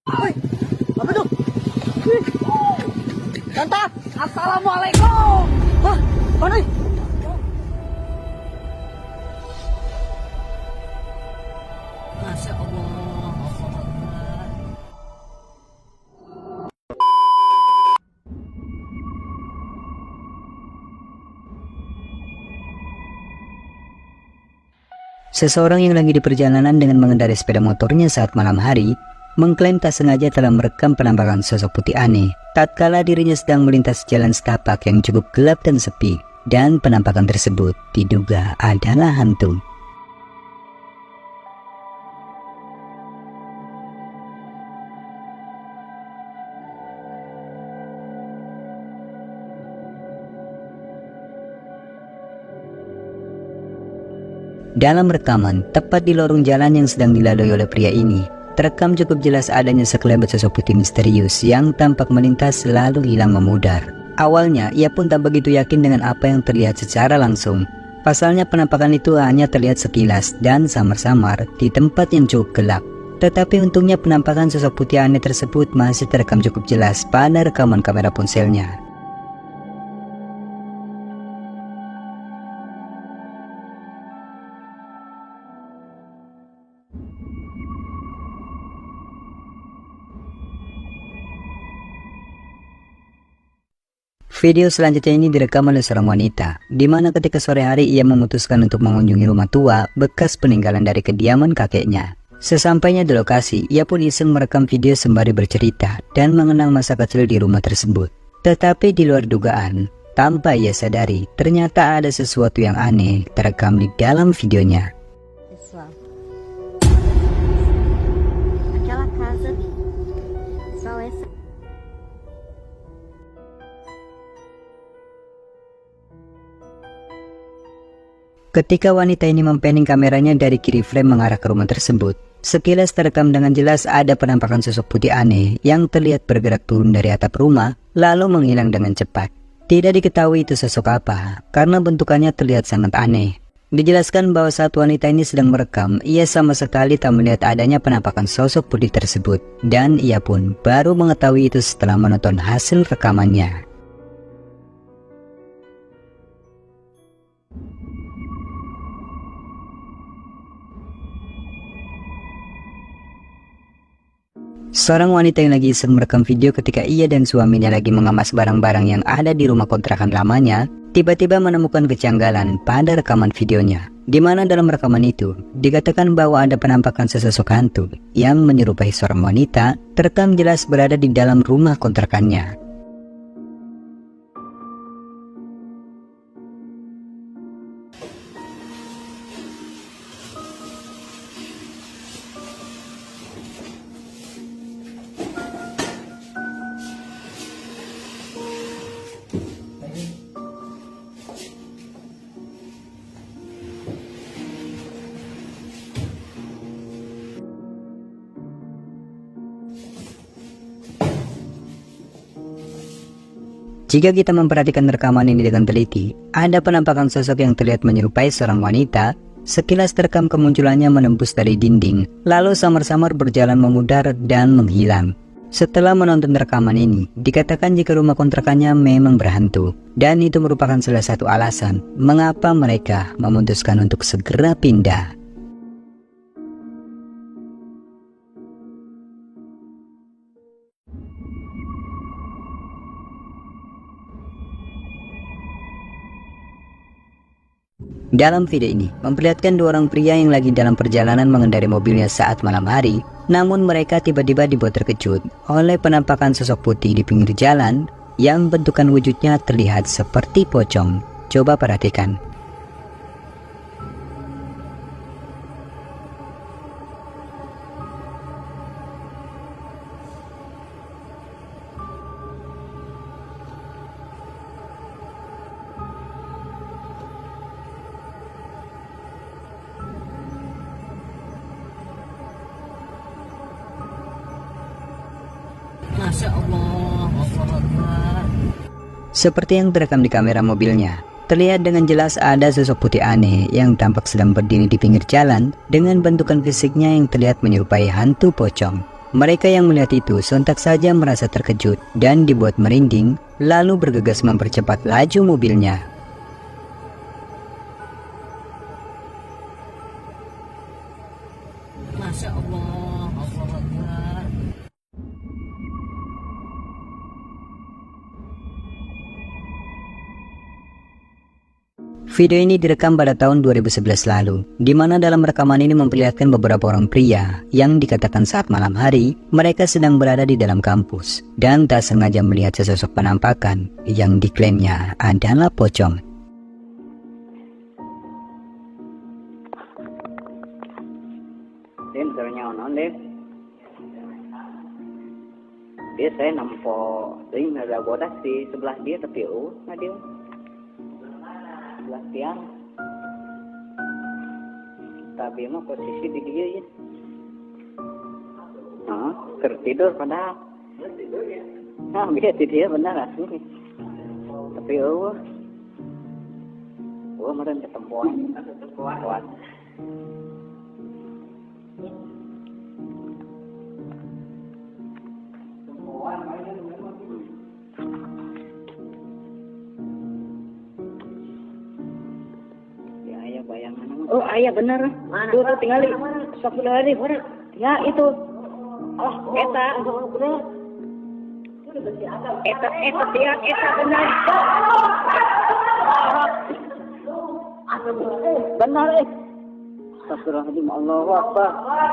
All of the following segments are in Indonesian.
Wih, apa tuh? Wih. Tante, assalamualaikum. Hah, mana? Masya Allah. Seseorang yang lagi di perjalanan dengan mengendarai sepeda motornya saat malam hari, mengklaim tak sengaja telah merekam penampakan sosok putih aneh tatkala dirinya sedang melintas jalan setapak yang cukup gelap dan sepi, dan penampakan tersebut diduga adalah hantu. Dalam rekaman, tepat di lorong jalan yang sedang dilalui oleh pria ini, terekam cukup jelas adanya sekelebat sosok putih misterius yang tampak melintas lalu hilang memudar. Awalnya, ia pun tak begitu yakin dengan apa yang terlihat secara langsung. Pasalnya penampakan itu hanya terlihat sekilas dan samar-samar di tempat yang cukup gelap. Tetapi untungnya penampakan sosok putih aneh tersebut masih terekam cukup jelas pada rekaman kamera ponselnya. Video selanjutnya ini direkam oleh seorang wanita, di mana ketika sore hari ia memutuskan untuk mengunjungi rumah tua bekas peninggalan dari kediaman kakeknya. Sesampainya di lokasi, ia pun iseng merekam video sembari bercerita dan mengenang masa kecil di rumah tersebut. Tetapi di luar dugaan, tanpa ia sadari, ternyata ada sesuatu yang aneh terekam di dalam videonya. Pessoal, aquela casa ali, só essa. Ketika wanita ini mempanning kameranya dari kiri frame mengarah ke rumah tersebut, sekilas terekam dengan jelas ada penampakan sosok putih aneh yang terlihat bergerak turun dari atap rumah lalu menghilang dengan cepat. Tidak diketahui itu sosok apa karena bentukannya terlihat sangat aneh. Dijelaskan bahwa saat wanita ini sedang merekam, ia sama sekali tak melihat adanya penampakan sosok putih tersebut, dan ia pun baru mengetahui itu setelah menonton hasil rekamannya. Seorang wanita yang lagi iseng merekam video ketika ia dan suaminya lagi mengemas barang-barang yang ada di rumah kontrakan lamanya, tiba-tiba menemukan kejanggalan pada rekaman videonya, di mana dalam rekaman itu dikatakan bahwa ada penampakan sesosok hantu yang menyerupai seorang wanita terekam jelas berada di dalam rumah kontrakannya. Jika kita memperhatikan rekaman ini dengan teliti, ada penampakan sosok yang terlihat menyerupai seorang wanita. Sekilas terekam kemunculannya menembus dari dinding, lalu samar-samar berjalan memudar dan menghilang. Setelah menonton rekaman ini, dikatakan jika rumah kontrakannya memang berhantu, dan itu merupakan salah satu alasan mengapa mereka memutuskan untuk segera pindah. Dalam video ini, memperlihatkan dua orang pria yang lagi dalam perjalanan mengendarai mobilnya saat malam hari, namun mereka tiba-tiba dibuat terkejut oleh penampakan sosok putih di pinggir jalan yang bentukan wujudnya terlihat seperti pocong. Coba perhatikan. Masya Allah. Allahu Akbar. Seperti yang terekam di kamera mobilnya, terlihat dengan jelas ada sosok putih aneh yang tampak sedang berdiri di pinggir jalan dengan bentukan fisiknya yang terlihat menyerupai hantu pocong. Mereka yang melihat itu sontak saja merasa terkejut dan dibuat merinding, lalu bergegas mempercepat laju mobilnya. Masya Allah, Allahu Akbar. Video ini direkam pada tahun 2011 lalu, di mana dalam rekaman ini memperlihatkan beberapa orang pria yang dikatakan saat malam hari mereka sedang berada di dalam kampus dan tak sengaja melihat sesosok penampakan yang diklaimnya adalah pocong. Đến rồi nhau nó đến dia saya nampak ini ada buat taksi sebelah dia tapi nggak dia sebelah tiang tapi emang posisi di dia ya tertidur padahal dia tidur benar asli tapi kemarin ketemuan kuat. Oh ayah benar. Tuh tinggalin. Astagfirullahaladzim. Ya itu. Oh eta. Eta benar. Benar Astagfirullahaladzim. Allahu Akbar.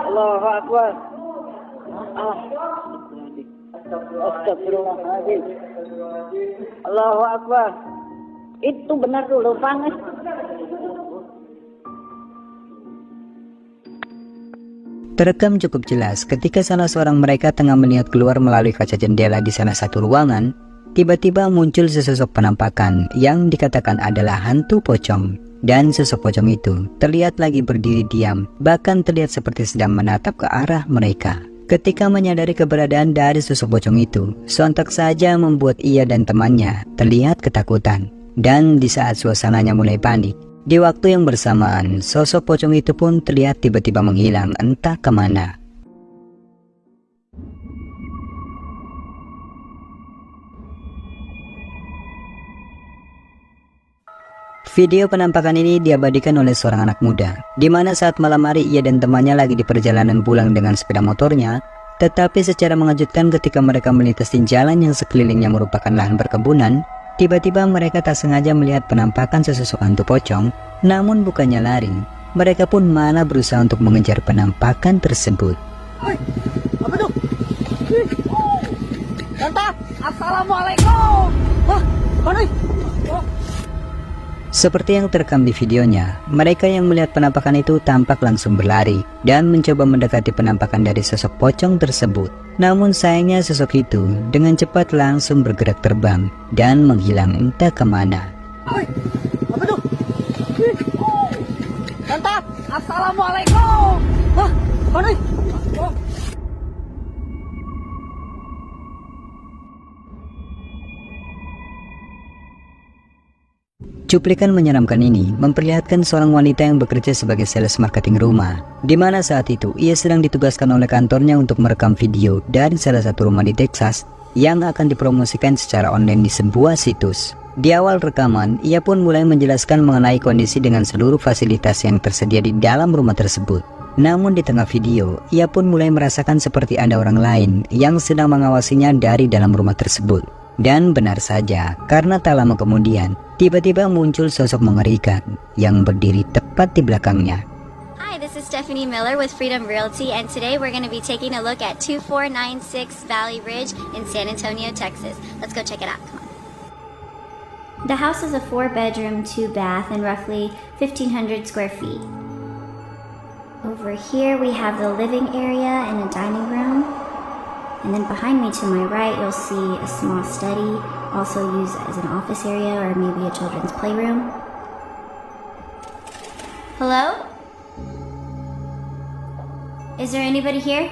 Allahu Akbar. Astagfirullahaladzim. Allahu Akbar. Itu benar tuh lubang. Terekam cukup jelas ketika salah seorang mereka tengah melihat keluar melalui kaca jendela di salah satu ruangan, tiba-tiba muncul sesosok penampakan yang dikatakan adalah hantu pocong. Dan sosok pocong itu terlihat lagi berdiri diam, bahkan terlihat seperti sedang menatap ke arah mereka. Ketika menyadari keberadaan dari sosok pocong itu, sontak saja membuat ia dan temannya terlihat ketakutan. Dan di saat suasananya mulai panik, di waktu yang bersamaan, sosok pocong itu pun terlihat tiba-tiba menghilang entah kemana. Video penampakan ini diabadikan oleh seorang anak muda, di mana saat malam hari ia dan temannya lagi di perjalanan pulang dengan sepeda motornya, tetapi secara mengejutkan ketika mereka melintasi jalan yang sekelilingnya merupakan lahan perkebunan, tiba-tiba mereka tak sengaja melihat penampakan sesosok hantu pocong, namun bukannya lari, mereka pun malah berusaha untuk mengejar penampakan tersebut. Woi, apa tuh? Tante, assalamualaikum. Wah, mana? Seperti yang terekam di videonya, mereka yang melihat penampakan itu tampak langsung berlari dan mencoba mendekati penampakan dari sosok pocong tersebut. Namun sayangnya sosok itu dengan cepat langsung bergerak terbang dan menghilang entah kemana. Woi, apa tuh? Tante, assalamualaikum. Wah, mana? Cuplikan menyeramkan ini memperlihatkan seorang wanita yang bekerja sebagai sales marketing rumah, di mana saat itu ia sedang ditugaskan oleh kantornya untuk merekam video dari salah satu rumah di Texas yang akan dipromosikan secara online di sebuah situs. Di awal rekaman, ia pun mulai menjelaskan mengenai kondisi dengan seluruh fasilitas yang tersedia di dalam rumah tersebut. Namun di tengah video, ia pun mulai merasakan seperti ada orang lain yang sedang mengawasinya dari dalam rumah tersebut. Dan benar saja, karena tak lama kemudian, tiba-tiba muncul sosok mengerikan yang berdiri tepat di belakangnya. Hi, this is Stephanie Miller with Freedom Realty, and today we're going to be taking a look at 2496 Valley Ridge in San Antonio, Texas. Let's go check it out. Come on. The house is a 4-bedroom, 2-bath, and roughly 1,500 square feet. Over here we have the living area and a dining room. And then behind me to my right, you'll see a small study, also used as an office area or maybe a children's playroom. Hello? Is there anybody here?